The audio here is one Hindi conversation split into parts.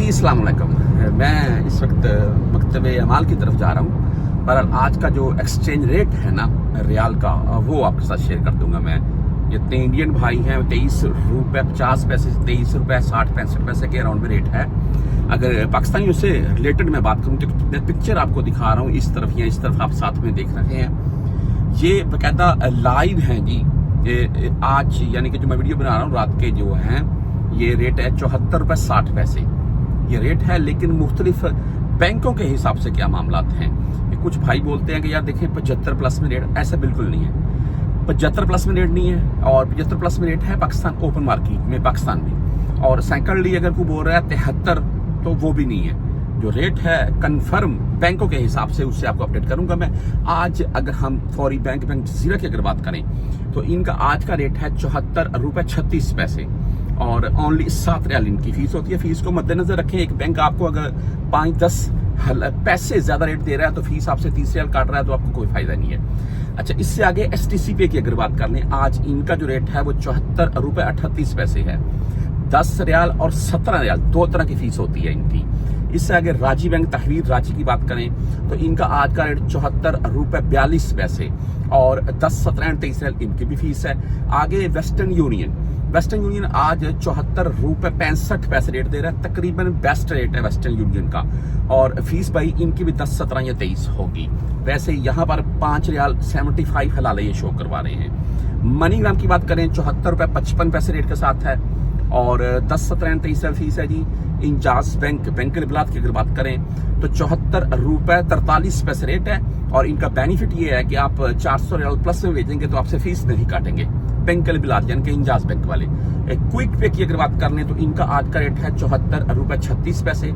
अस्सलाम वालेकुम। मैं इस वक्त मकतबे अमाल की तरफ जा रहा हूँ, पर आज का जो एक्सचेंज रेट है ना रियाल का, वो आपके साथ शेयर कर दूंगा। मैं जितने इंडियन भाई हैं 23 रुपये 50 पैसे, 23 रुपये 60 65 पैसे के अराउंड में रेट है। अगर पाकिस्तानियों से रिलेटेड मैं बात करूँ तो मैं पिक्चर आपको दिखा रहा हूँ, इस तरफ या इस तरफ आप साथ में देख रहे हैं। ये बाकायदा लाइव हैं जी। आज यानी कि जो मैं वीडियो बना रहा हूँ रात के जो हैं, ये रेट है 74 रुपये 60 पैसे ये रेट है। लेकिन मुख्तलिफ बैंकों के हिसाब से क्या मामला हैं। कुछ भाई बोलते हैं कि यार देखें 75 प्लस में रेट, ऐसा बिल्कुल नहीं है। 75 प्लस में रेट नहीं है, और 75 प्लस में रेट है पाकिस्तान ओपन मार्केट में, पाकिस्तान में। और सेकेंडली अगर कोई बोल रहा है 73, तो वो भी नहीं है। जो रेट है कन्फर्म बैंकों के हिसाब से, उससे आपको अपडेट करूंगा मैं। आज अगर हम फौरी बैंक जजीरा की अगर बात करें तो इनका आज का रेट है 74 रुपये 36 पैसे, और ओनली 7 रियाल इनकी फीस होती है। फीस को मद्देनजर रखें, एक बैंक आपको अगर 5-10 पैसे ज्यादा रेट दे रहा है तो फीस आपसे 30 रियाल काट रहा है, तो आपको कोई फायदा नहीं है। अच्छा, इससे आगे STC पे की अगर बात कर लें, आज इनका जो रेट है वो 74 रुपये 38 पैसे है। 10 रियाल और 17 रियाल, दो तरह की फीस होती है इनकी। इससे आगे राजी बैंक तहरीर रांची की बात करें तो इनका आज का रेट 74 रुपये 42 पैसे, और 10, 17 एंड 23 रियाल इनकी भी फीस है। आगे वेस्टर्न यूनियन आज 74 रुपये 65 पैसे रेट दे रहा है। तकरीबन बेस्ट रेट है वेस्टर्न यूनियन का, और फीस भाई इनकी भी 10, 17 या 23 होगी। वैसे यहाँ पर 5 रियाल 75 हलाले ये शो करवा रहे हैं। मनीग्राम की बात करें 74 रुपये 55 पैसे रेट के साथ है, और 10, 17 एंड 23 फीस है जी। इंजाज बैंक लिबलात की अगर बात करें तो 74 रुपये 43 पैसे रेट है, और इनका बेनिफिट ये है कि आप 400 रियाल प्लस में भेजेंगे तो आपसे फीस नहीं काटेंगे बैंक लिबलात यानी कि इंजाज बैंक वाले। क्विक पे की अगर बात कर लें तो इनका आज का रेट है 74 रुपये 36 पैसे।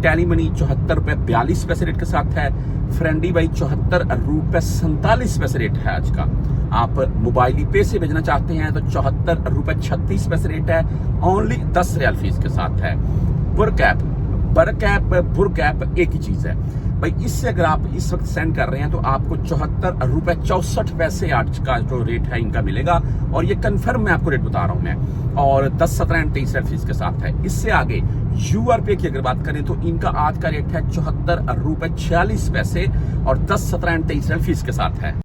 टैली मनी 74 रुपये 42 पैसे रेट के साथ है। फ्रेंडी बाई 74 रुपये 47 पैसे रेट है आज का। आप मोबाइल पे से भेजना चाहते हैं तो 74 रुपये 36 पैसे रेट है, ओनली 10 रियाल फीस के साथ है। बुरकैप एक ही चीज है भाई। इससे अगर आप इस वक्त सेंड कर रहे हैं तो आपको 74 रुपये 64 पैसे आज का जो रेट है इनका मिलेगा, और ये कंफर्म मैं आपको रेट बता रहा हूं मैं, और 10, 17 एंड 23 फीस के साथ है। इससे आगे URP की अगर बात करें तो इनका आज का रेट है 74 रुपये 46 पैसे, और 10, 17 एंड 23 फीस के साथ है।